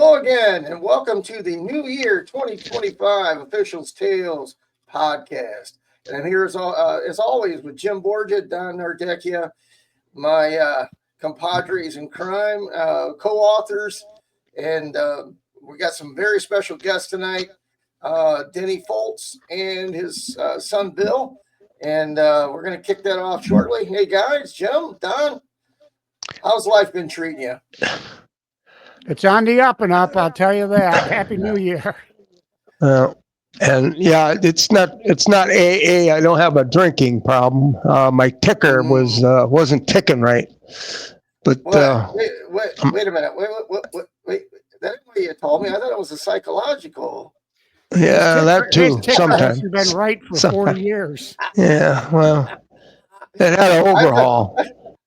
Hello again, and welcome to the New Year 2025 Officials Tales podcast. And I'm here as always with Jim Borgia, Don Nardecchia, my compadres in crime, co-authors, and we got some very special guests tonight, Denny Foltz and his son Bill, and we're going to kick that off shortly. Hey guys, Jim, Don, how's life been treating you? It's on the up and up, I'll tell you that. Happy New Year. And yeah, it's not AA. I don't have a drinking problem. My ticker wasn't ticking right. But wait a minute. Wait. That's what you told me. I thought it was a psychological. Yeah, that too. Sometimes you've been right for 40 years. Yeah, well, it had an overhaul.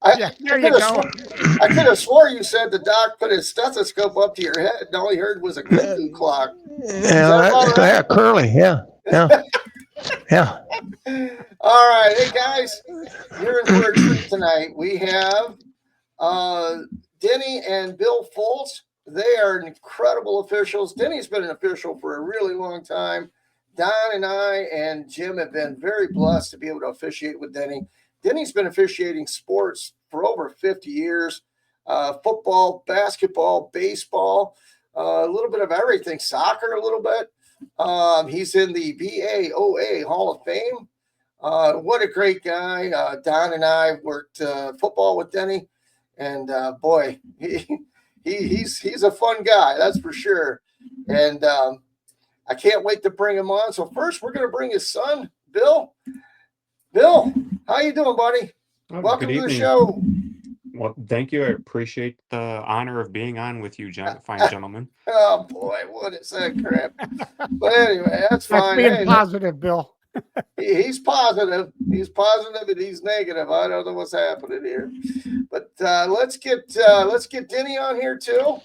I could have swore you said the doc put his stethoscope up to your head and all he heard was a cuckoo clock. Yeah, curly. Yeah. All right. Hey, guys, you're in for a treat tonight. We have Denny and Bill Foltz. They are incredible officials. Denny's been an official for a really long time. Don and I and Jim have been very blessed to be able to officiate with Denny. Denny's been officiating sports for over 50 years, football, basketball, baseball, a little bit of everything, soccer a little bit. He's in the BAOA Hall of Fame. What a great guy. Don and I worked football with Denny, and boy, he's a fun guy, that's for sure. And I can't wait to bring him on. So first, we're going to bring his son, Bill. Bill, how you doing, buddy? Welcome to the show. Well, thank you. I appreciate the honor of being on with you, fine gentlemen. Oh, boy, what is that crap? But anyway, that's fine. That's being positive, Bill. He's positive. He's positive and he's negative. I don't know what's happening here. But let's get Denny on here, too.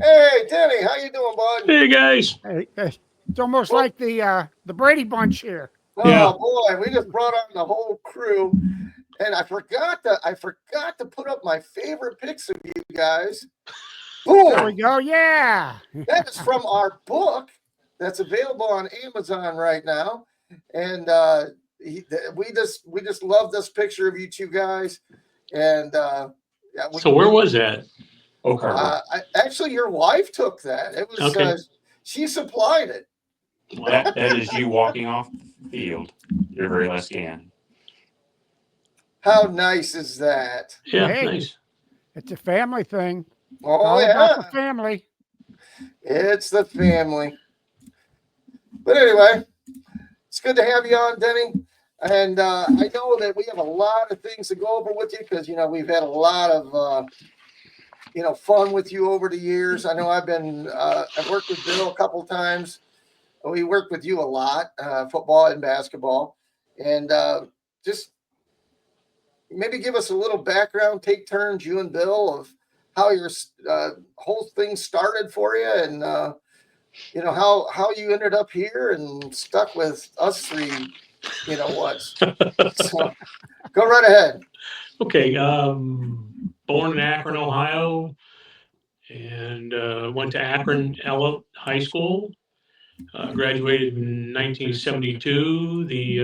Hey, Denny, how you doing, bud? Hey, guys. Hey, it's almost like the Brady Bunch here. Oh yeah. Boy, we just brought on the whole crew, and I forgot to put up my favorite pics of you guys. Boom! There we go. Yeah, that is from our book that's available on Amazon right now, and we just love this picture of you two guys. And so where was that? Actually, your wife took that. It was okay. She supplied it. That is you walking off the field, your very last scan. How nice is that? Yeah, hey, nice. It's a family thing. Oh, yeah. About the family. It's the family. But anyway, it's good to have you on, Denny. And I know that we have a lot of things to go over with you because, we've had a lot of, fun with you over the years. I know I've worked with Bill a couple times. We worked with you a lot, football and basketball. And just maybe give us a little background, take turns, you and Bill, of how your whole thing started for you and, how you ended up here and stuck with us three, So go right ahead. Okay. Born in Akron, Ohio, and went to Akron High School. Graduated in 1972, the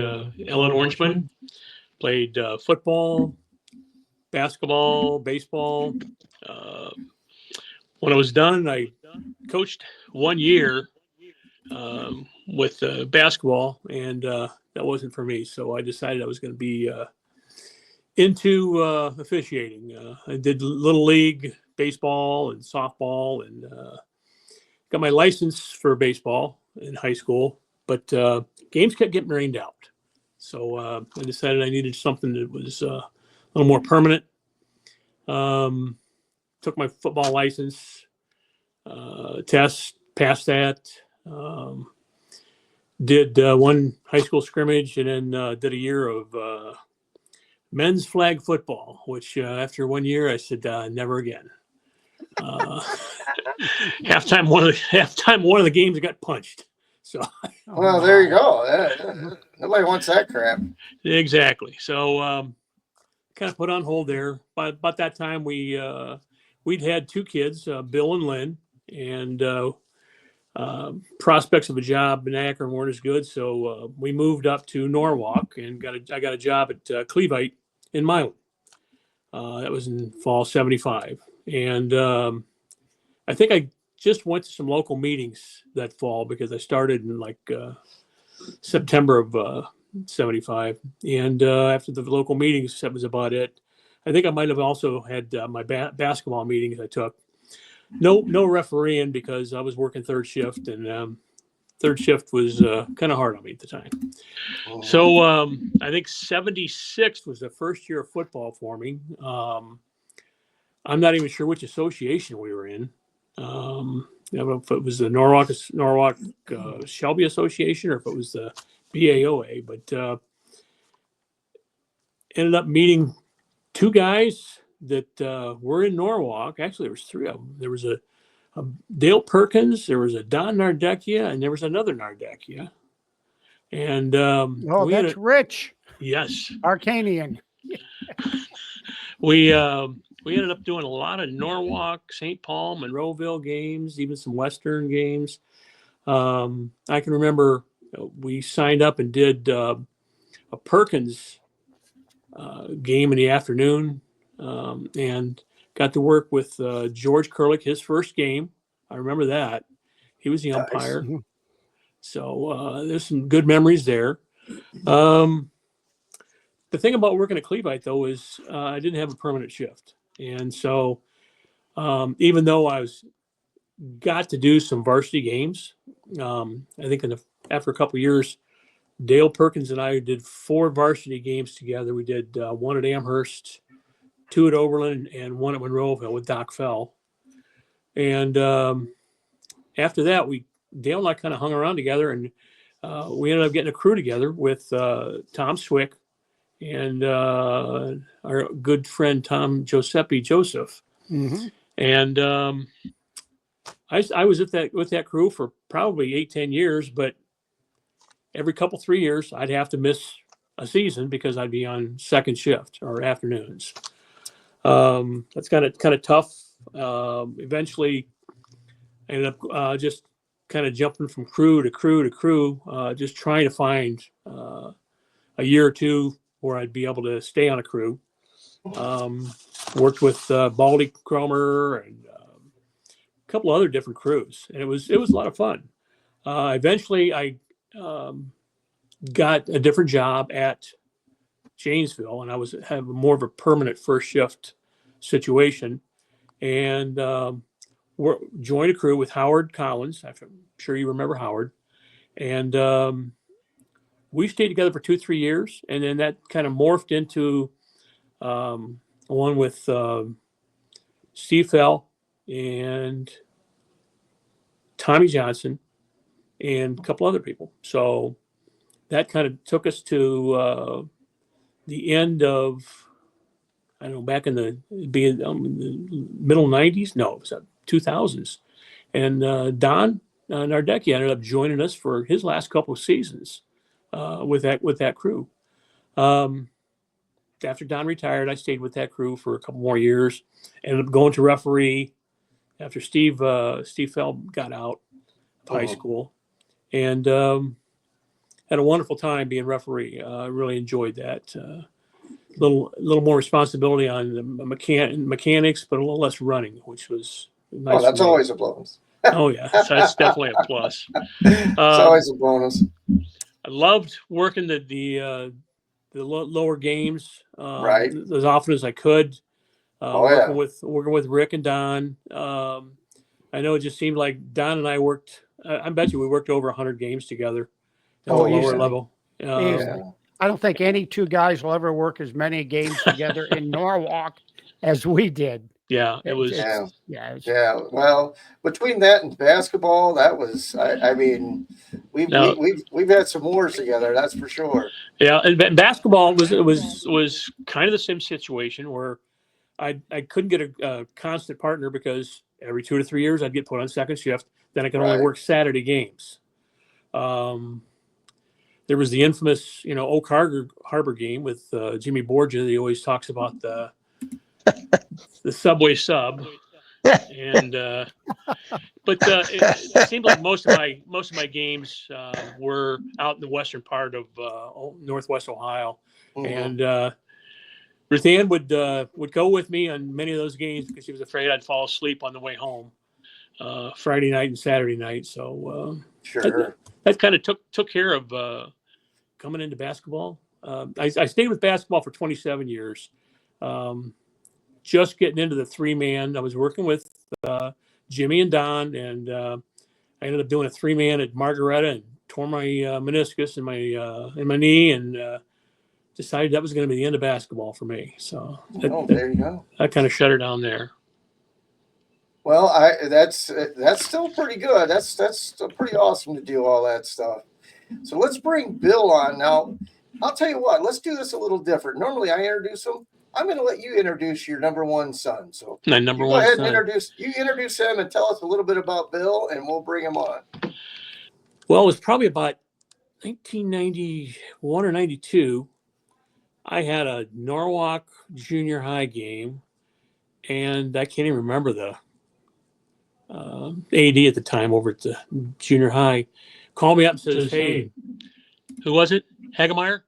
Ellen Orangeman. Played football, basketball, baseball. When I was done, I coached 1 year with basketball, and that wasn't for me. So I decided I was going to be into officiating. I did Little League baseball and softball, and got my license for baseball in high school, but games kept getting rained out. So I decided I needed something that was a little more permanent. Took my football license test, passed that. Did one high school scrimmage, and then did a year of men's flag football, which after 1 year I said never again. Halftime one of the games got punched. So well, there you go. Nobody wants that crap. Exactly. So kind of put on hold there. By about that time, we'd had two kids, Bill and Lynn, and prospects of a job in Akron weren't as good. So we moved up to Norwalk and I got a job at Clevite in Milan. That was in fall '75, and I think I just went to some local meetings that fall because I started in like September of '75, and after the local meetings, that was about it. I think I might have also had my basketball meetings I took. No refereeing because I was working third shift, and third shift was kind of hard on me at the time. So I think '76 was the first year of football for me. I'm not even sure which association we were in. If it was the Norwalk Shelby Association or if it was the BAOA, but ended up meeting two guys that were in Norwalk. Actually, there was three of them. There was a Dale Perkins, there was a Don Nardecchia, and there was another Nardecchia. And that's Rich. Yes, Arcanian. we ended up doing a lot of Norwalk, St. Paul, Monroeville games, even some Western games. I can remember we signed up and did a Perkins game in the afternoon, and got to work with George Kurlick, his first game. I remember that. He was the umpire. Nice. So there's some good memories there. The thing about working at Clevite, though, is I didn't have a permanent shift. And so even though I got to do some varsity games, I think after a couple of years, Dale Perkins and I did 4 varsity games together. We did one at Amherst, 2 at Oberlin, and 1 at Monroeville with Doc Fell. And after that, Dale and I kind of hung around together, and we ended up getting a crew together with Tom Swick and our good friend Tom Giuseppe Joseph. Mm-hmm. And I was with that crew for probably 8-10 years, but every 3 years I'd have to miss a season because I'd be on second shift or afternoons. That's kind of tough. Eventually I ended up just kind of jumping from crew to crew to crew, just trying to find a year or two where I'd be able to stay on a crew. Worked with Baldy Cromer and a couple other different crews, and it was a lot of fun. Eventually, I got a different job at Janesville, and I have more of a permanent first shift situation, and joined a crew with Howard Collins. I'm sure you remember Howard, and we stayed together for 2-3 years, and then that kind of morphed into one with Steve Fell and Tommy Johnson and a couple other people. So that kind of took us to the end of, I don't know, back in the middle 90s. No, it was 2000s. And Don Nardecchia ended up joining us for his last couple of seasons with that crew. After Don retired, I stayed with that crew for a couple more years. Ended up going to referee after Steve Fell got out of high school, and had a wonderful time being referee. I really enjoyed that. Little more responsibility on the mechanics, but a little less running, which was nice. Oh, that's always a bonus. Oh yeah, that's definitely a plus. It's always a bonus. I loved working the lower games Right. as often as I could. Yeah. Working with Rick and Don. I know it just seemed like Don and I worked. I bet you we worked over 100 games together at the lower level. I don't think any two guys will ever work as many games together in Norwalk as we did. Yeah, it was. Yeah. Well, between that and basketball, that was. I mean, we've had some wars together. That's for sure. Yeah, and basketball was kind of the same situation where I couldn't get a constant partner because every 2 to 3 years I'd get put on second shift. Then I could only work Saturday games. There was the infamous, Oak Harbor game with Jimmy Borgia. He always talks about the Subway sub. And but it seemed like most of my games were out in the western part of Northwest Ohio, and Ruth Ann would go with me on many of those games because she was afraid I'd fall asleep on the way home Friday night and Saturday night. So Sure. that kind of took care of coming into basketball. I stayed with basketball for 27 years. Just getting into the 3-man. I was working with Jimmy and Don, and I ended up doing a 3-man at Margaretta and tore my meniscus in my knee, and decided that was going to be the end of basketball for me. So there you go. I kind of shut her down there. Well, that's still pretty good. That's still pretty awesome to do all that stuff. So let's bring Bill on now. I'll tell you what. Let's do this a little different. Normally, I introduce him. I'm going to let you introduce your number one son. So my number go one ahead son. and introduce him and tell us a little bit about Bill, and we'll bring him on. Well, it was probably about 1991 or 92. I had a Norwalk junior high game, and I can't even remember the AD at the time over at the junior high. Called me up and says, "Hey, who was it? Hagemeyer?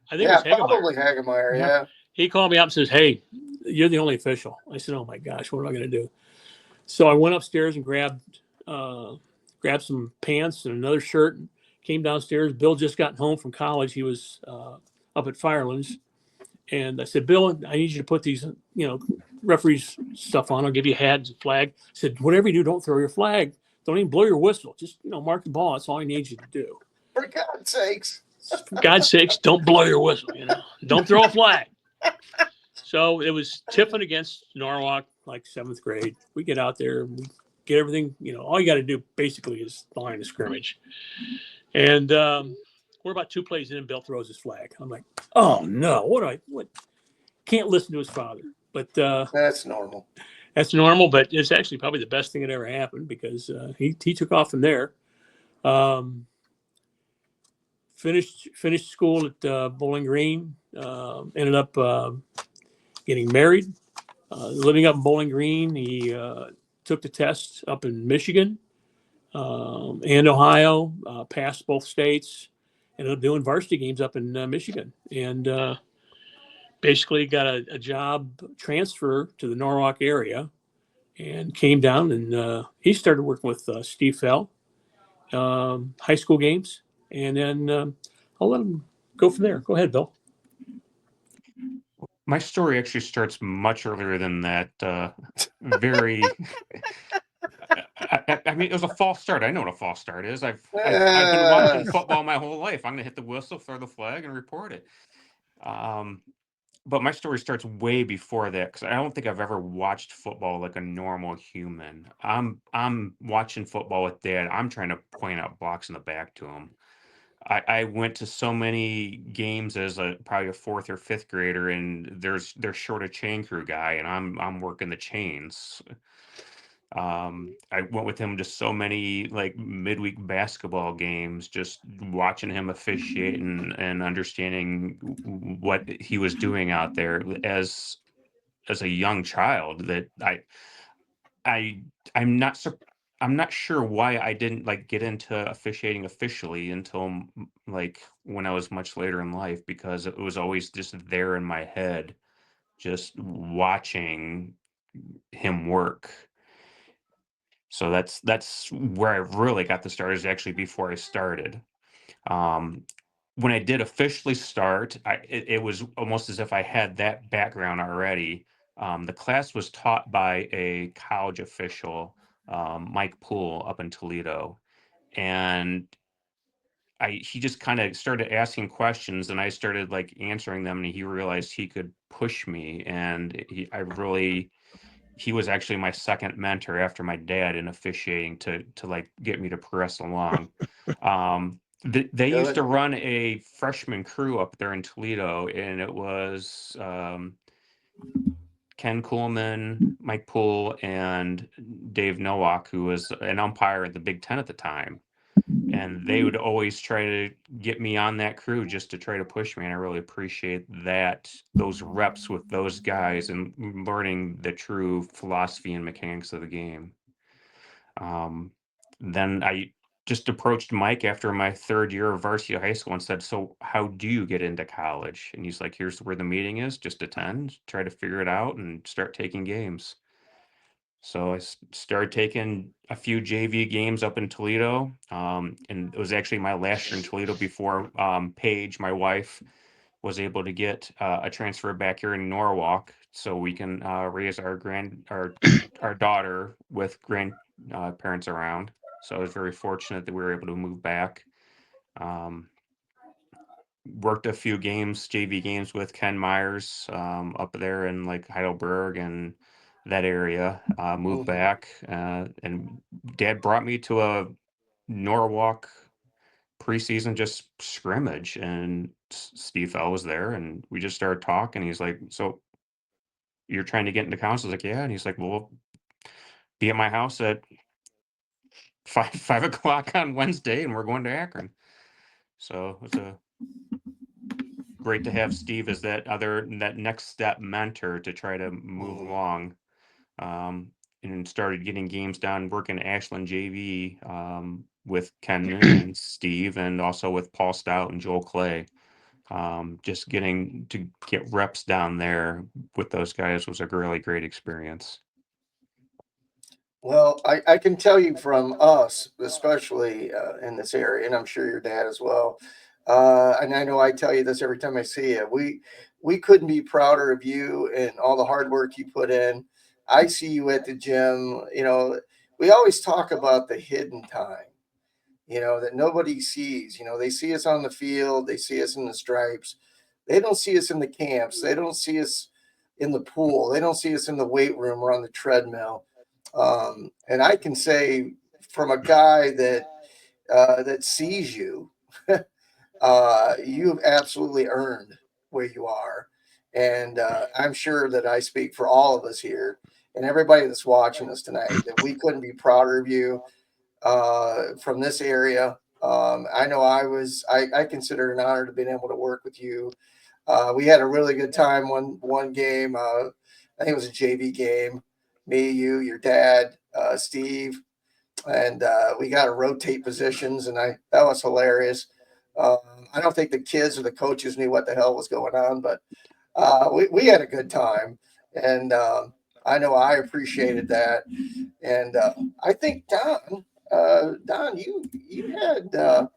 I think it was Hagemeyer. Probably Hagemeyer. Yeah. He called me up and says, "Hey, you're the only official." I said, "Oh my gosh, what am I going to do?" So I went upstairs and grabbed some pants and another shirt and came downstairs. Bill just gotten home from college. He was up at Firelands. And I said, "Bill, I need you to put these, referee's stuff on. I'll give you a hat and a flag." I said, "Whatever you do, don't throw your flag. Don't even blow your whistle. Just, mark the ball. That's all I need you to do." For God's sakes. For God's sakes, don't blow your whistle, Don't throw a flag. So it was Tiffin against Norwalk, like 7th grade. We get out there, we get everything, all you got to do basically is the line of scrimmage. And we're about 2 plays in, and Bill throws his flag. I'm like, "Oh no, what? Can't listen to his father." But that's normal. That's normal, but it's actually probably the best thing that ever happened because he took off from there. Finished school at Bowling Green. Ended up getting married. Living up in Bowling Green, he took the test up in Michigan and Ohio. Passed both states. Ended up doing varsity games up in Michigan, and basically got a job transfer to the Norwalk area, and came down, and he started working with Steve Fell, high school games, and then I'll let him go from there. Go ahead, Bill. My story actually starts much earlier than that. Very. I mean, it was a false start. I know what a false start is. I've been watching football my whole life. I'm going to hit the whistle, throw the flag, and report it. But my story starts way before that because I don't think I've ever watched football like a normal human. I'm watching football with Dad. I'm trying to point out blocks in the back to him. I went to so many games as probably a 4th or 5th grader, and they're short a chain crew guy, and I'm working the chains. I went with him to so many like midweek basketball games, just watching him officiate and understanding what he was doing out there as a young child. That I'm not sure why I didn't like get into officiating officially until like when I was much later in life, because it was always just there in my head, just watching him work. So that's where I really got the start, is actually before I started. When I did officially start, it was almost as if I had that background already. The class was taught by a college official, Mike Poole, up in Toledo, and he just kind of started asking questions, and I started like answering them, and he realized he could push me, and he was actually my second mentor after my dad in officiating to like get me to progress along. They used to run a freshman crew up there in Toledo, and it was Ken Kuhlman, Mike Poole, and Dave Nowak, who was an umpire at the Big Ten at the time. and they would always try to get me on that crew just to try to push me. And I really appreciate those reps with those guys and learning the true philosophy and mechanics of the game. Then I just approached Mike after my third year of varsity high school and said, "So how do you get into college?" And he's like, "Here's where the meeting is. Just attend, try to figure it out, and start taking games." So I started taking a few JV games up in Toledo, and it was actually my last year in Toledo before Paige, my wife, was able to get a transfer back here in Norwalk, so we can raise our daughter with grandparents around. So I was very fortunate that we were able to move back. Worked a few games, JV games with Ken Myers up there in like Heidelberg and that area. Moved back, and Dad brought me to a Norwalk preseason just scrimmage, and Steve Fell was there, and we just started talking. He's like, "So you're trying to get into council?" I was like, "Yeah." And he's like, "Well, be at my house at 5 o'clock on Wednesday, and we're going to Akron." So it's great to have Steve as that next step mentor to try to move along. And started getting games done, working Ashland JV with Ken and Steve, and also with Paul Stout and Joel Clay. Just getting to get reps down there with those guys was a really great experience. Well, I can tell you from us, especially in this area, and I'm sure your dad as well. And I know I tell you this every time I see you. We couldn't be prouder of you and all the hard work you put in. I see you at the gym. We always talk about the hidden time, that nobody sees. They see us on the field, they see us in the stripes. They don't see us in the camps. They don't see us in the pool. They don't see us in the weight room or on the treadmill. And I can say from a guy that sees you, you've absolutely earned where you are. And I'm sure that I speak for all of us here and everybody that's watching us tonight that we couldn't be prouder of you from this area. I know I consider it an honor to be able to work with you. We had a really good time one game. I think it was a JV game. Me, you, your dad, Steve, and we got to rotate positions, and that was hilarious. I don't think the kids or the coaches knew what the hell was going on, but we had a good time, and I know I appreciated that. And I think Don, you had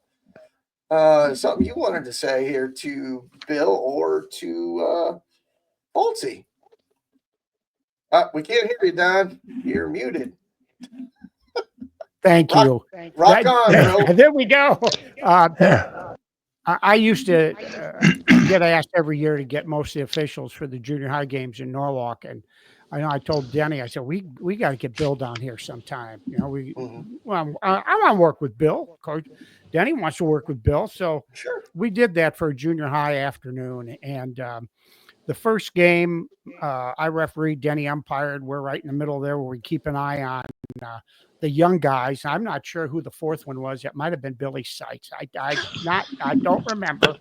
something you wanted to say here to Bill or to Foltzy. We can't hear you, Don. You're muted. Thank you. Rock on, Bill. There we go. Yeah. I used to get asked every year to get most of the officials for the junior high games in Norwalk, and I know I told Denny, I said we got to get Bill down here sometime. Well, I want to work with Bill. Coach Denny wants to work with Bill, so Sure. we did that for a junior high afternoon. And the first game, I refereed, Denny umpired. We're right in the middle there where we keep an eye on the young guys. I'm not sure who the fourth one was. It might have been Billy Seitz. I don't remember.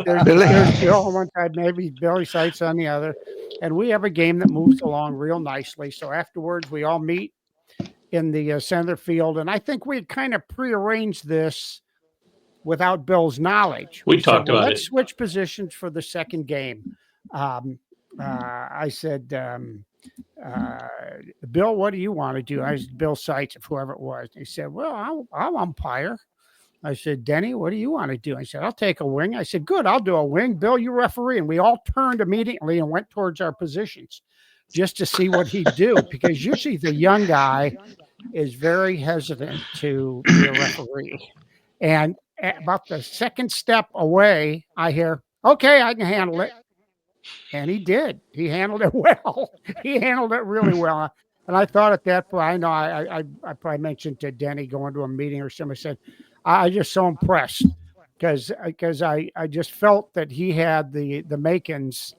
There's Bill on one side, maybe Billy Seitz on the other. And we have a game that moves along real nicely. So afterwards, we all meet in the center field. And I think we had kind of prearranged this without Bill's knowledge. We talked about let's it. switch positions for the second game. I said, Bill, what do you want to do? I said, Bill Seitz, whoever it was. He said, well, I'll umpire. I said, Denny, what do you want to do? I said, I'll take a wing. I said, good, I'll do a wing. Bill, you referee. And we all turned immediately and went towards our positions just to see what he'd do, because usually the young guy is very hesitant to be a referee. And about the second step away, I hear, okay, I can handle it. And he did. He handled it well. He handled it really well. And I thought at that point, I know I probably mentioned to Denny going to a meeting or somebody said, I just so impressed because I just felt that he had the makings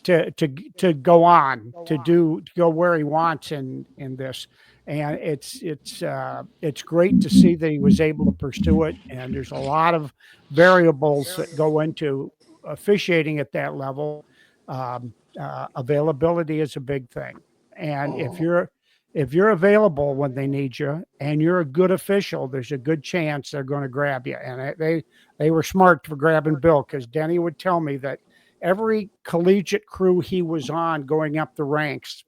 to go on to go where he wants in this. And it's great to see that he was able to pursue it. And there's a lot of variables that go into officiating at that level. Availability is a big thing, and if you're available when they need you and you're a good official, there's a good chance they're going to grab you. And they were smart for grabbing Bill, because Denny would tell me that every collegiate crew he was on going up the ranks,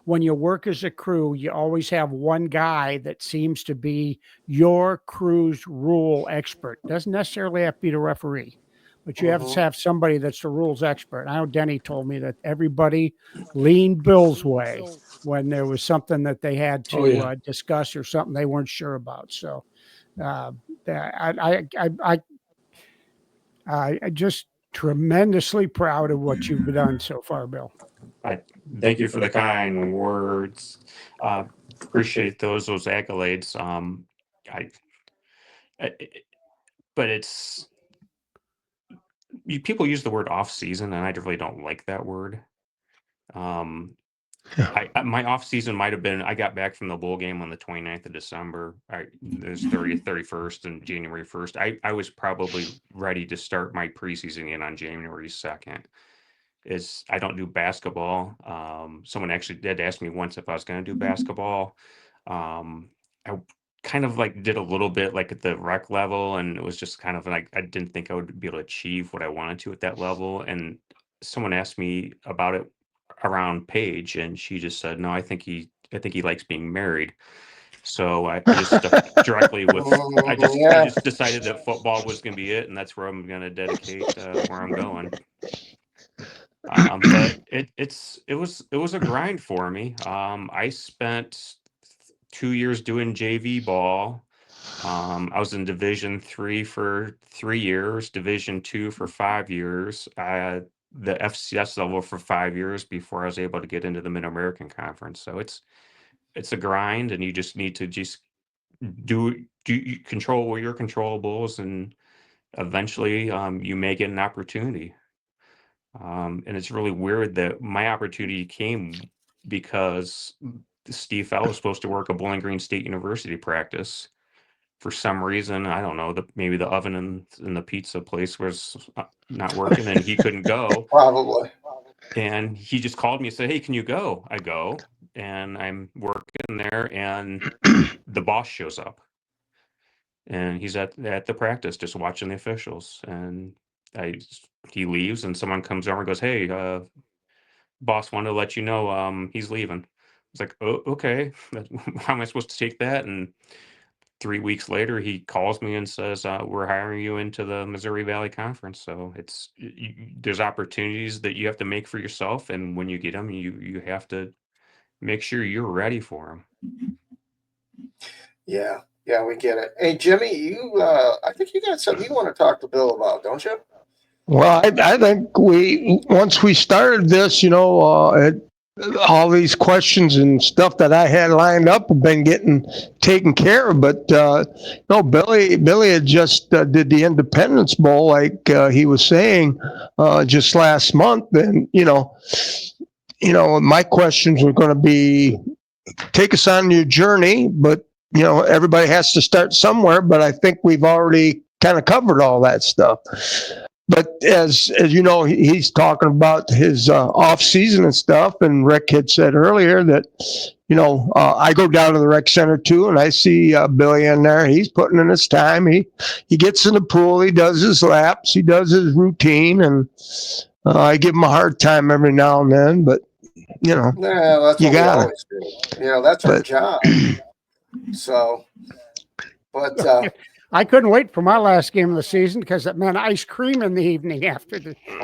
when you work as a crew, you always have one guy that seems to be your crew's rule expert. Doesn't necessarily have to be the referee, but you have to have somebody that's the rules expert. I know Denny told me that everybody leaned Bill's way when there was something that they had to discuss or something they weren't sure about. So I just tremendously proud of what you've done so far, Bill. I thank you for the kind words. Appreciate those accolades. But it's people use the word off season, and I really don't like that word. My off season might have been, I got back from the bowl game on the 29th of December. There's 30th, 31st, and January 1st. I was probably ready to start my preseason in on January 2nd. I don't do basketball. Someone actually did ask me once if I was going to do basketball. I kind of like did a little bit like at the rec level, and it was just kind of like I didn't think I would be able to achieve what I wanted to at that level. And someone asked me about it around Paige, and she just said, "No, I think he likes being married." So I just stuck directly with. I just decided that football was going to be it, and that's where I'm going to dedicate where I'm going. But it was a grind for me. I spent 2 years doing JV ball. I was in Division III for 3 years, Division II for 5 years, the FCS level for 5 years before I was able to get into the Mid-American Conference. So it's a grind, and you just need to just you control your controllables, and eventually you may get an opportunity. And it's really weird that my opportunity came because Steve Fell was supposed to work a Bowling Green State University practice. For some reason, I don't know, maybe the oven in the pizza place was not working, and he couldn't go. Probably. And he just called me and said, "Hey, can you go?" I go, and I'm working there, and the boss shows up. And he's at the practice just watching the officials. And he leaves, and someone comes over and goes, "Hey, boss wanted to let you know he's leaving." It's like, "Oh, okay. How am I supposed to take that?" And 3 weeks later, he calls me and says, "We're hiring you into the Missouri Valley Conference." So there's opportunities that you have to make for yourself, and when you get them, you have to make sure you're ready for them. Yeah, we get it. Hey, Jimmy, I think you got something you want to talk to Bill about, don't you? Well, I think once we started this, all these questions and stuff that I had lined up have been getting taken care of. But no, Billy had just did the Independence Bowl, like he was saying, just last month, and my questions were going to be, take us on your journey, but everybody has to start somewhere. But I think we've already kind of covered all that stuff. But as you know, he's talking about his off season and stuff. And Rick had said earlier that, I go down to the rec center too, and I see Billy in there. He's putting in his time. He gets in the pool. He does his laps. He does his routine, and I give him a hard time every now and then. But that's what we always do. That's our job. So, but. I couldn't wait for my last game of the season because it meant ice cream in the evening after the season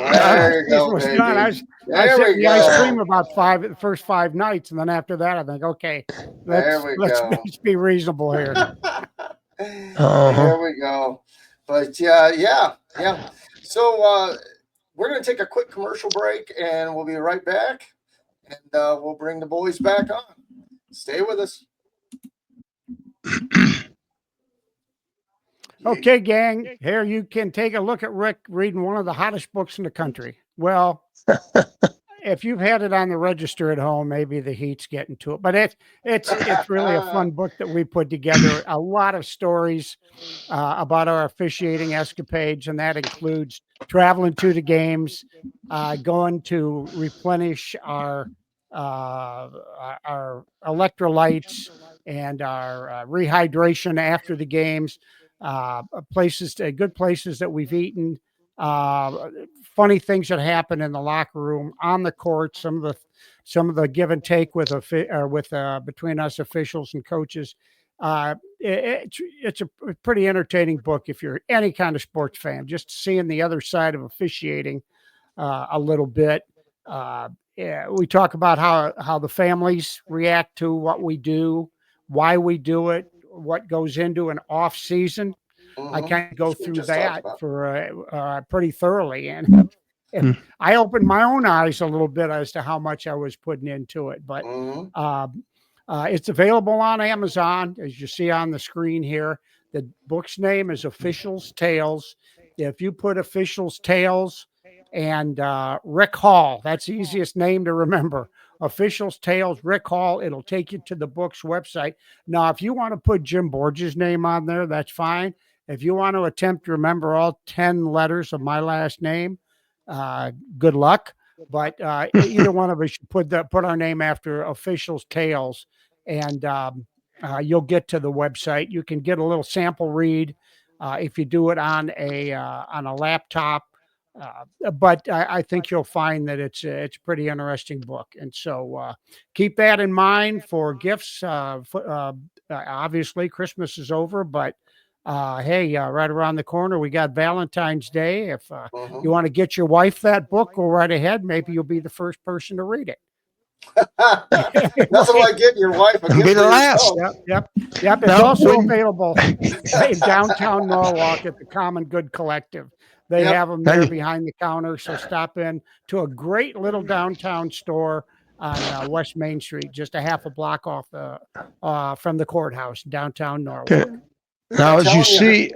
was done. I was hitting the ice cream about the first 5 nights, and then after that, I think, okay, let's be reasonable here. There we go. But yeah. So we're going to take a quick commercial break, and we'll be right back, and we'll bring the boys back on. Stay with us. Okay, gang, here you can take a look at Rick reading one of the hottest books in the country. Well, if you've had it on the register at home, maybe the heat's getting to it. But it's really a fun book that we put together. A lot of stories about our officiating escapades, and that includes traveling to the games, going to replenish our electrolytes and our rehydration after the games. Good places that we've eaten. Funny things that happen in the locker room, on the court, some of the give and take with between us officials and coaches. It's a pretty entertaining book if you're any kind of sports fan. Just seeing the other side of officiating a little bit. Yeah, we talk about how the families react to what we do, why we do it, what goes into an off season. I kind of go We through just talked that about. for pretty thoroughly, and I opened my own eyes a little bit as to how much I was putting into it. But it's available on Amazon, as you see on the screen here. The book's name is Officials Tales. If you put Officials Tales and Rick Hall, that's the easiest name to remember. Officials Tales, Rick Hall, it'll take you to the book's website. Now, if you want to put Jim Borges' name on there, that's fine. If you want to attempt to remember all 10 letters of my last name, good luck. But either one of us should put our name after Officials Tales, and you'll get to the website. You can get a little sample read if you do it on a laptop. But I think you'll find that it's a pretty interesting book, and so keep that in mind for gifts. Obviously, Christmas is over, but hey, right around the corner, we got Valentine's Day. If you want to get your wife that book, go right ahead. Maybe you'll be the first person to read it. Nothing like getting your wife a gift Be the for last. yourself. Yep. It's Now, also available in downtown Norwalk at the Common Good Collective. They have them there behind the counter. So stop in to a great little downtown store on West Main Street, just a half a block off from the courthouse, downtown Norwalk. Okay. Now, as you see,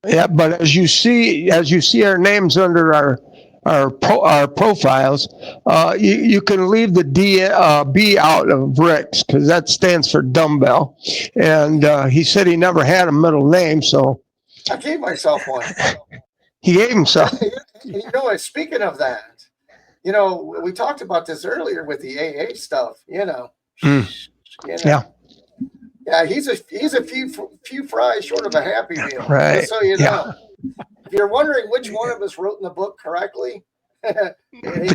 but as you see our names under our profiles, you can leave the B out of Rick's because that stands for dumbbell, and he said he never had a middle name, so I gave myself one. he gave himself. Speaking of that, we talked about this earlier with the AA stuff. Yeah, he's a few fries short of a Happy Meal. Right. Just so you know. If you're wondering which one of us wrote in the book correctly, the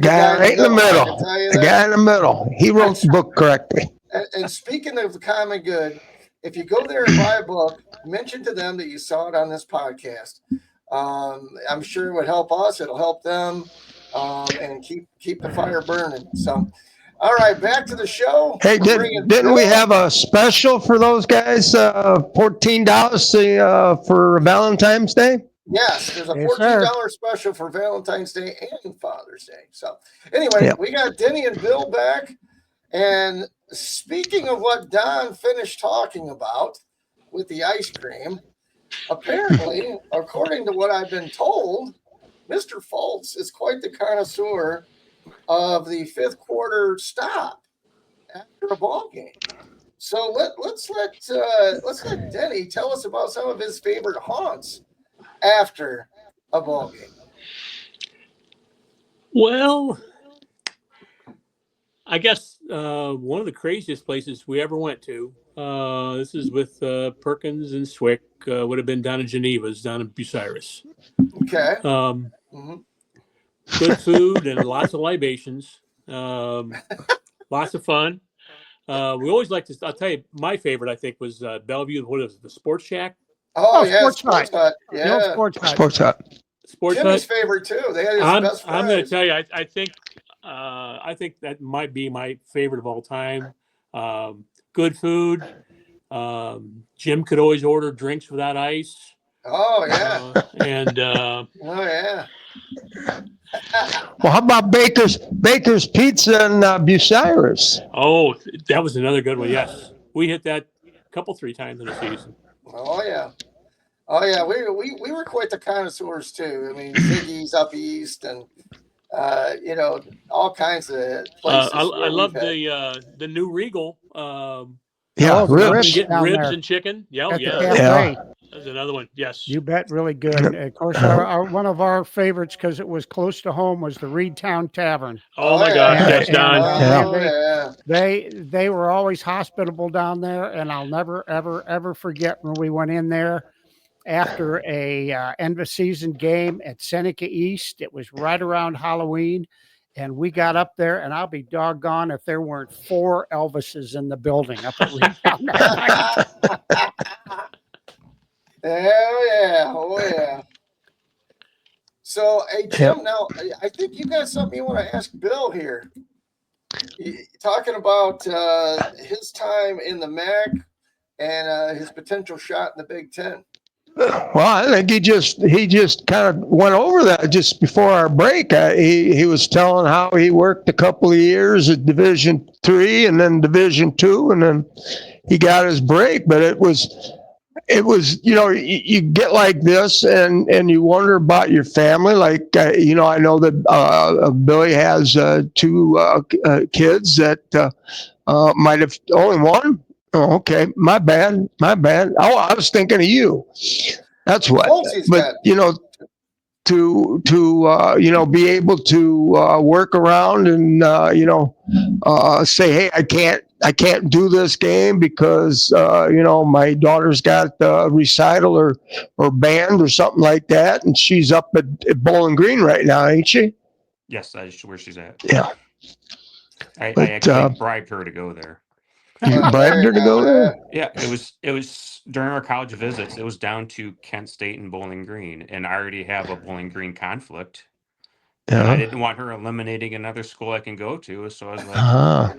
guy right in the middle. The guy in the middle. He wrote the book correctly. And speaking of the common good, if you go there and buy a book, mention to them that you saw it on this podcast. I'm sure it would help us. It'll help them, and keep the fire burning. So, all right, back to the show. Hey, didn't we have a special for those guys? $14 for Valentine's Day? Yes, there's a $14 special for Valentine's Day and Father's Day. So anyway, we got Denny and Bill back. And speaking of what Don finished talking about with the ice cream, apparently, according to what I've been told, Mr. Foltz is quite the connoisseur of the fifth quarter stop after a ball game. So let's let Denny tell us about some of his favorite haunts after a ball game. Well, I guess one of the craziest places we ever went to, this is with Perkins and Swick, would have been down in Geneva's, down in Bucyrus. Okay. Good food and lots of libations. Lots of fun. We always like to, I'll tell you, my favorite, I think, was Bellevue. What is it, the Sports Shack? Oh yeah, Sports Hut. Yeah. Sports Hut. Jimmy's favorite too. They had his best friends. I'm going to tell you, I think that might be my favorite of all time. Good food. Jim could always order drinks without ice. Oh yeah. Oh yeah. Well, how about Baker's Pizza in Bucyrus? Oh, that was another good one. Yes, we hit that three times in the season. Oh yeah. We were quite the connoisseurs too. I mean, Ziggy's up east, and You know, all kinds of places I where we've love had. the new Regal. Yeah, Oh, the Up ribs. and getting down ribs there and chicken. Yeah, oh, at the yeah. cafe. Yeah. That's another one. Yes. You bet, really good. And of course, one of our favorites, because it was close to home, was the Reedtown Tavern. Oh Oh my gosh, yeah, yes, Don. Man, oh yeah. they were always hospitable down there, and I'll never ever forget when we went in there after a end of season game at Seneca East. It was right around Halloween, and we got up there, and I'll be doggone if there weren't 4 Elvises in the building up at Reedtown that night. Oh yeah, oh yeah. So, hey Yep. Jim, now I think you got something you want to ask Bill here. Talking about his time in the MAC and his potential shot in the Big Ten. Well, I think he just kind of went over that just before our break. He was telling how he worked a couple of years at Division III and then Division II, and then he got his break. But it was you get like this and you wonder about your family. Like I know that Billy has 2 kids that might have only one. Oh, okay. My bad. Oh, I was thinking of you. That's what. Foltzy's But got. to be able to work around and say, hey, I can't do this game because my daughter's got a recital or band or something like that, and she's up at Bowling Green right now, ain't she? Yes, that's where she's at. Yeah. I But actually bribed her to go there. you There bribed her you to go go. there. Yeah, it was during our college visits. It was down to Kent State and Bowling Green, and I already have a Bowling Green conflict, and I Yeah. didn't want her eliminating another school I can go to. So I was like, Ah.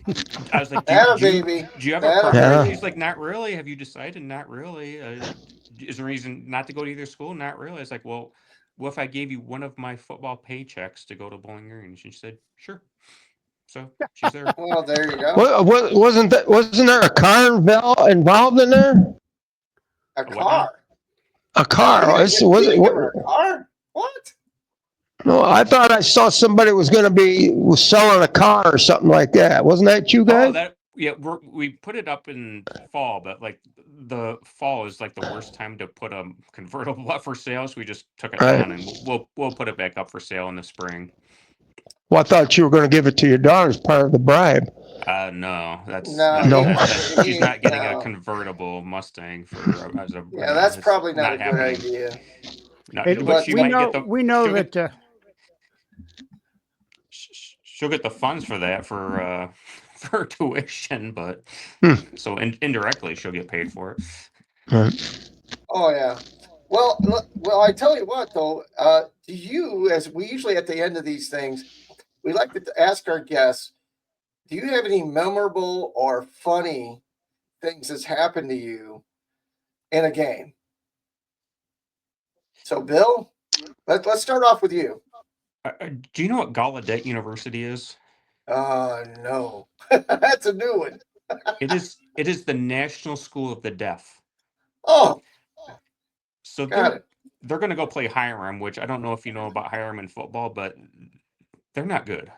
do That you, baby. do you have a That preference? Yeah. baby. She's like, not really. Have you decided? Not really. Is there a reason not to go to either school? Not really. It's like, well, what if I gave you one of my football paychecks to go to Bowling Green? And she said, sure. So she's there. Well, there you go. Wasn't there a car involved in there? A A what now? car. A car. You Was didn't it? give her a car? What? No, I thought I saw somebody was going to be selling a car or something like that. Wasn't that you Oh, guys? we put it up in fall, but like the fall is like the worst time to put a convertible up for sale. So we just took it Right. down, and we'll put it back up for sale in the spring. Well, I thought you were going to give it to your daughter as part of the bribe. No, No, she's not getting a convertible Mustang for as a Yeah, that's it's probably not a good happening. idea. No, It- but she we might get the we know she'll get that she'll get the funds for that for for tuition, but Hmm. so indirectly she'll get paid for it. Right. Oh yeah. Well, I tell you what though. Do you, as we usually at the end of these things, we like to ask our guests, do you have any memorable or funny things that's happened to you in a game? So, Bill, let's start off with you. Do you know what Gallaudet University is? No, that's a new one. It is the National School of the Deaf. Oh, So got it. they're going to go play Hiram, which I don't know if you know about Hiram in football, but they're not good.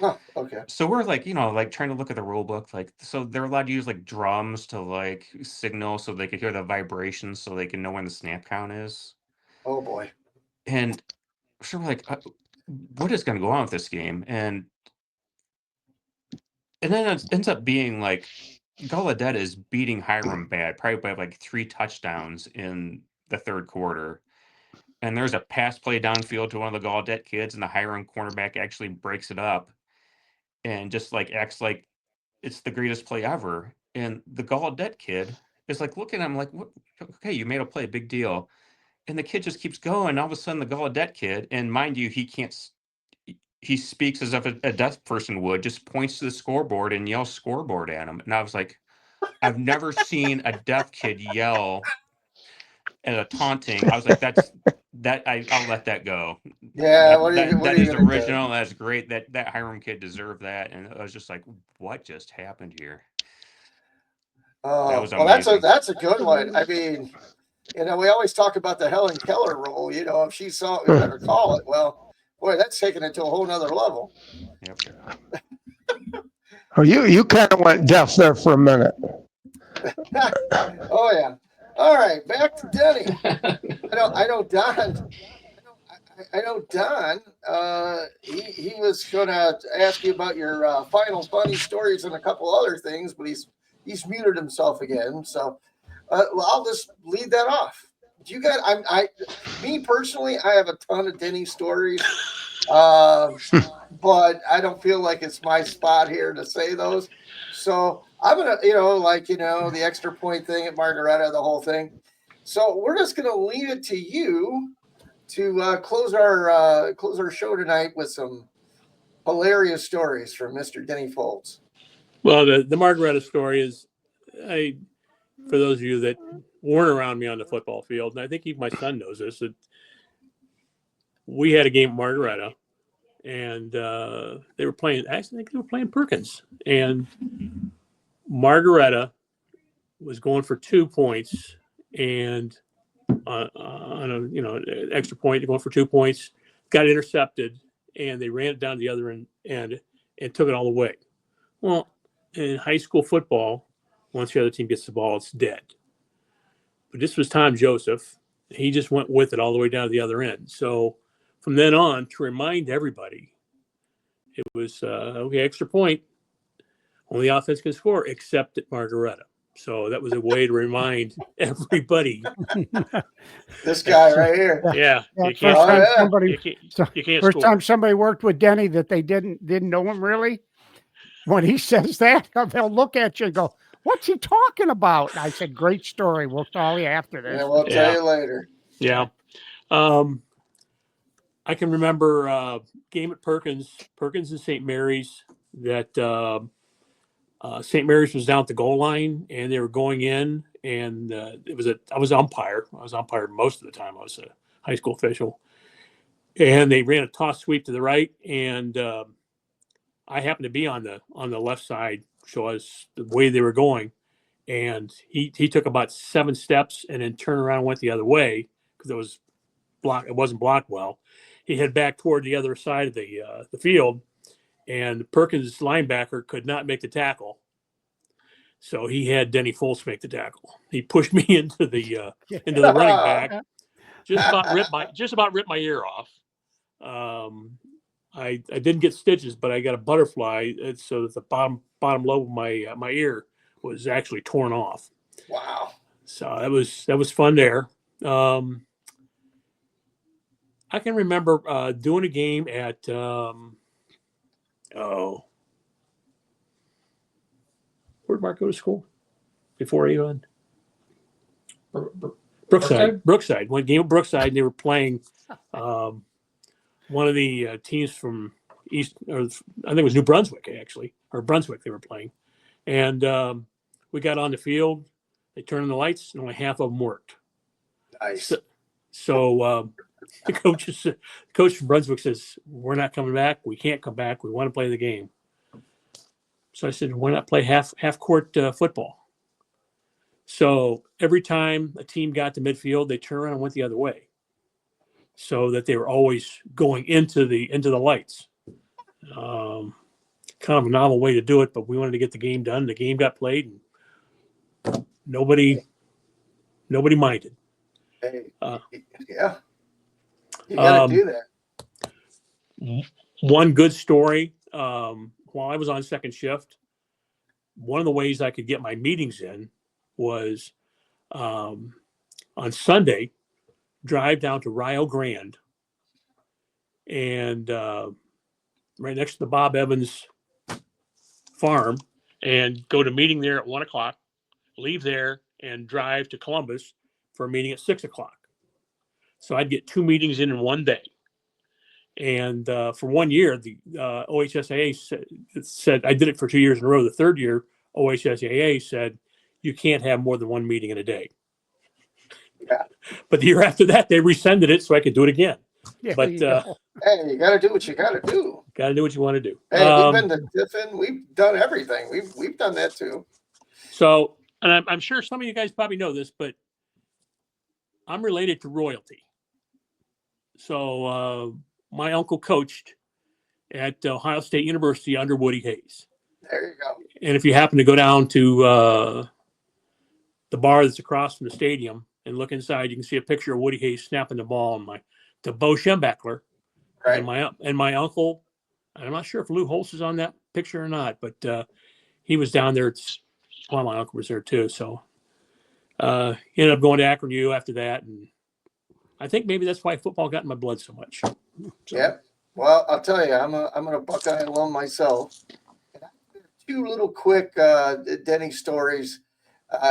Oh, okay. So we're like, like trying to look at the rule book, like, so they're allowed to use like drums to like signal so they could hear the vibrations so they can know when the snap count is. Oh boy. And so we're like, what is going to go on with this game? And then it ends up being like Gallaudet is beating Hiram bad, probably by like 3 touchdowns in the third quarter. And there's a pass play downfield to one of the Gallaudet kids, and the Hiram cornerback actually breaks it up and just like acts like it's the greatest play ever. And the Gallaudet kid is like looking at him like, what? Okay, you made a play, big deal. And the kid just keeps going. All of a sudden, the Gallaudet kid, and mind you, he speaks as if a deaf person would, just points to the scoreboard and yells scoreboard at him. And I was like, I've never seen a deaf kid yell at a taunting. I was like, I'll let that go. Yeah. That you is gonna do? original. That's great. That Hiram kid deserved that. And I was just like, what just happened here? That was Well, amazing. that's a good one. I mean, we always talk about the Helen Keller rule. If she saw it, we better call it. Well, Boy, that's taking it to a whole nother level. Yep. Oh, you kind of went deaf there for a minute. Oh yeah. All right, back to Denny. I know Don. I know Don. He was going to ask you about your final funny stories and a couple other things, but he's muted himself again. So, well, I'll just lead that off. Do you guys? Me personally, I have a ton of Denny stories, but I don't feel like it's my spot here to say those. So I'm gonna, the extra point thing at Margaretta, the whole thing. So we're just gonna leave it to you to close our show tonight with some hilarious stories from Mr. Denny Foltz. Well, the Margaretta story is, for those of you that weren't around me on the football field, and I think even my son knows this, that we had a game at Margaretta, and they were playing. Actually, I think they were playing Perkins, and Margaretta was going for 2 points, and on a extra point, going for 2 points, got intercepted, and they ran it down the other end and took it all the way. Well, in high school football, once the other team gets the ball, it's dead. But this was Tom Joseph. He just went with it all the way down to the other end. So from then on, to remind everybody, it was, okay, extra point. Only offense can score except at Margaretta. So that was a way to remind everybody. This guy right here. Yeah, you First can't, time yeah. somebody, you can't first score. time somebody worked with Denny that they didn't know him really. When he says that, they'll look at you and go, "What's he talking about?" And I said, "Great story. We'll call you after this." And we'll tell you later. Yeah. I can remember game at Perkins and St. Mary's that St. Mary's was down at the goal line and they were going in, and I was umpire. I was umpire most of the time. I was a high school official, and they ran a toss sweep to the right, and I happened to be on the left side, so I was the way they were going, and he took about 7 steps and then turned around and went the other way because it wasn't blocked well. He headed back toward the other side of the field, and Perkins' linebacker could not make the tackle. So he had Denny Foltz make the tackle. He pushed me into the running back, just about ripped my ear off. I didn't get stitches, but I got a butterfly, so that the bottom lobe of my ear was actually torn off. Wow. So that was fun there. I can remember doing a game at where'd Mark go to school before he went? Brookside. One game at Brookside, and they were playing one of the teams from East, or I think it was New Brunswick actually, or Brunswick they were playing, and we got on the field. They turned on the lights, and only half of them worked. Nice. So the coach from Brunswick says, "We're not coming back. We can't come back. We want to play the game." So I said, "Why not play half court football?" So every time a team got to midfield, they turned around and went the other way, so that they were always going into the lights. Kind of a novel way to do it, but we wanted to get the game done. The game got played, and nobody minded. Hey, yeah, you got to do that. One good story. While I was on second shift, one of the ways I could get my meetings in was on Sunday, drive down to Rio Grande, and right next to the Bob Evans farm, and go to meeting there at 1:00, leave there and drive to Columbus for a meeting at 6:00. So I'd get 2 meetings in one day. And for 1 year, the OHSAA said, I did it for 2 years in a row. The third year, OHSAA said, you can't have more than 1 meeting in a day. Yeah. But the year after that, they rescinded it so I could do it again. Yeah, But hey, you got to do what you got to do. got to do what you want to do. Hey, we've been to Tiffin. We've done everything. We've done that too. So, and I'm sure some of you guys probably know this, but I'm related to royalty. So my uncle coached at Ohio State University under Woody Hayes. There you go. And if you happen to go down to the bar that's across from the stadium and look inside, you can see a picture of Woody Hayes snapping the ball to Bo Schembechler. Right. And my uncle, I'm not sure if Lou Holtz is on that picture or not, but he was down there. My uncle was there too. So ended up going to Akron U after that. And I think maybe that's why football got in my blood so much. So. Yep. Well, I'll tell you, I'm a Buckeye alum myself. Two little quick Denny stories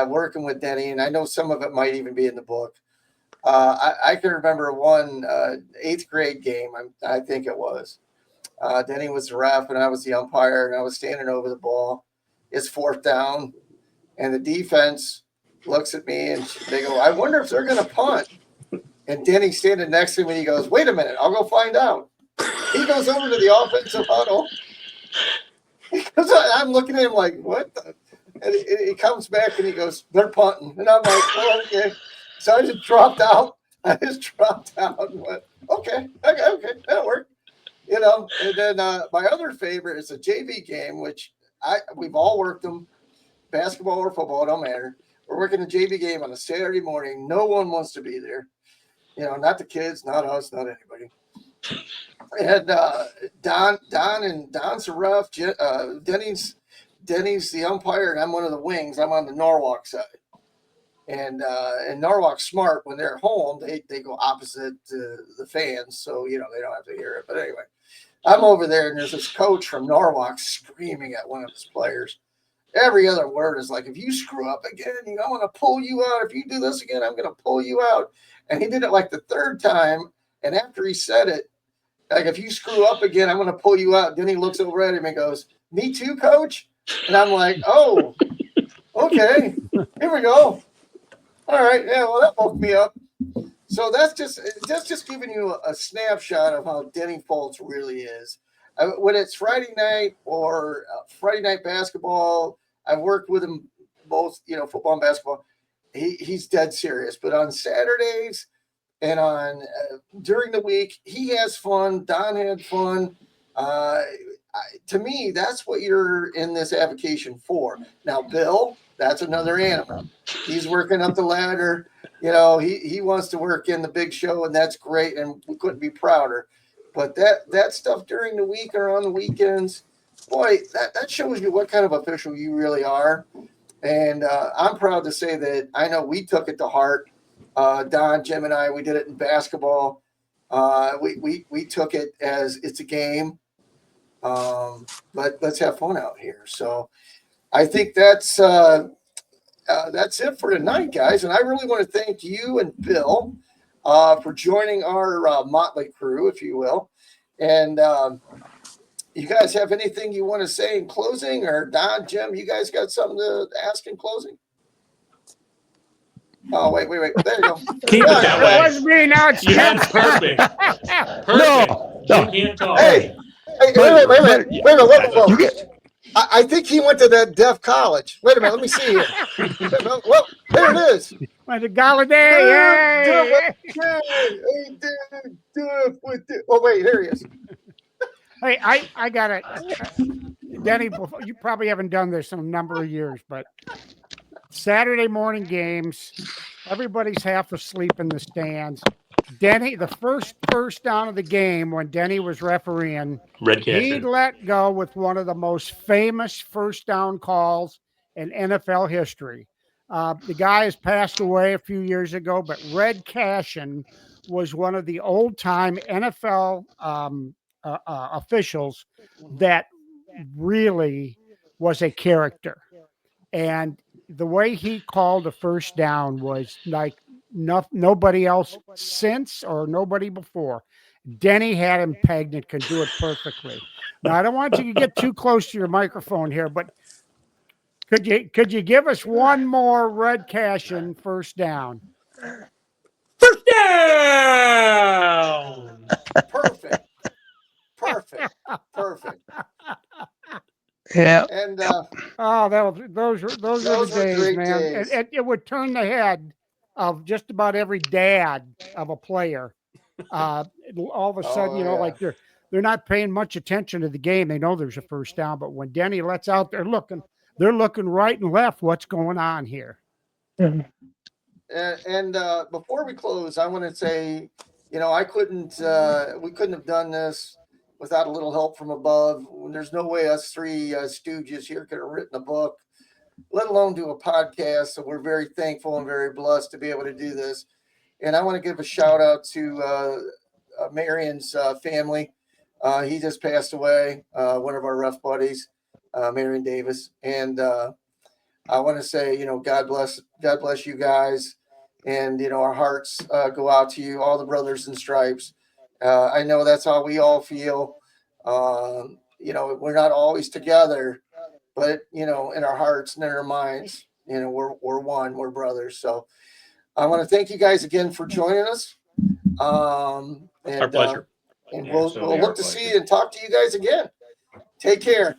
working with Denny, and I know some of it might even be in the book. I can remember one 8th grade game, I think it was. Denny was the ref, and I was the umpire, and I was standing over the ball. It's 4th down, and the defense looks at me, and they go, I wonder if they're going to punt. And Denny's standing next to me, and he goes, wait a minute, I'll go find out. He goes over to the offensive huddle. I'm looking at him like, what the? And he comes back and he goes, they're punting. And I'm like, oh, okay. So I just dropped out. And went, okay, that'll work. You know, and then my other favorite is a JV game, which we've all worked them, basketball or football, it don't matter. We're working a JV game on a Saturday morning. No one wants to be there. You know, not the kids, not us, not anybody. And Don's a ref. Denny's the umpire, and I'm one of the wings. I'm on the Norwalk side. And Norwalk's smart. When they're home, they go opposite to the fans, so you know they don't have to hear it. But anyway, I'm over there, and there's this coach from Norwalk screaming at one of his players. Every other word is like, if you screw up again, I'm going to pull you out. If you do this again, I'm going to pull you out. And he did it like the 3rd time. And after he said it, like, if you screw up again, I'm going to pull you out. Then he looks over at him and goes, me too, coach? And I'm like, oh, okay, here we go. All right, yeah, well, that woke me up. So that's just giving you a snapshot of how Denny Foltz really is. When it's Friday night or Friday night basketball, I've worked with him both, you know, football and basketball. He's dead serious. But on Saturdays and on during the week, he has fun. Don had fun. To me, that's what you're in this avocation for. Now, Bill, that's another animal. He's working up the ladder. You know, he wants to work in the big show, and that's great, and we couldn't be prouder. But that stuff during the week or on the weekends, boy, that shows you what kind of official you really are. And I'm proud to say that I know we took it to heart. Don, Jim, and I, we did it in basketball. We took it as it's a game. But let's have fun out here. So I think that's it for tonight, guys. And I really want to thank you and Bill for joining our motley crew, if you will. And you guys have anything you want to say in closing? Or Don, Jim, you guys got something to ask in closing? Oh, wait. There you go. Keep it that way. It was me, now it's You had Jim. perfect. No. You can't talk. Hey, Wait a minute. Whoa. you get I think he went to that deaf college. Wait a minute. Let me see here. Well, there it is. Went to Galladay. Oh, wait, here he is. Hey, I got it. Denny, you probably haven't done this in a number of years, but Saturday morning games, everybody's half asleep in the stands. Denny, the first down of the game when Denny was refereeing, he let go with one of the most famous first down calls in NFL history. The guy has passed away a few years ago, but Red Cashin was one of the old-time NFL officials that really was a character. And the way he called a first down was like nobody else since or nobody before. Denny had him pegged and could do it perfectly. Now, I don't want you to get too close to your microphone here, but could you give us one more Red Cashin first down? First down. Perfect. yeah. And those were the days, man. Days. It would turn the head of just about every dad of a player all of a sudden, Oh, yeah. like they're not paying much attention to the game. They know there's a first down, but when Denny lets out, they're looking right and left. What's going on here? And before we close, I want to say, we couldn't have done this without a little help from above. There's no way us three stooges here could have written a book, let alone do a podcast. So we're very thankful and very blessed to be able to do this. And I want to give a shout out to Marion's family. He just passed away, one of our rough buddies, Marion Davis. And I want to say, God bless you guys. And, our hearts go out to you, all the brothers in stripes. I know that's how we all feel. We're not always together, but, in our hearts and in our minds, we're one, we're brothers. So I want to thank you guys again for joining us. And, Our pleasure. And Yeah, we'll absolutely look our to see pleasure. you and talk to you guys again. Take care.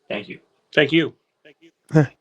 Thank you. Thank you.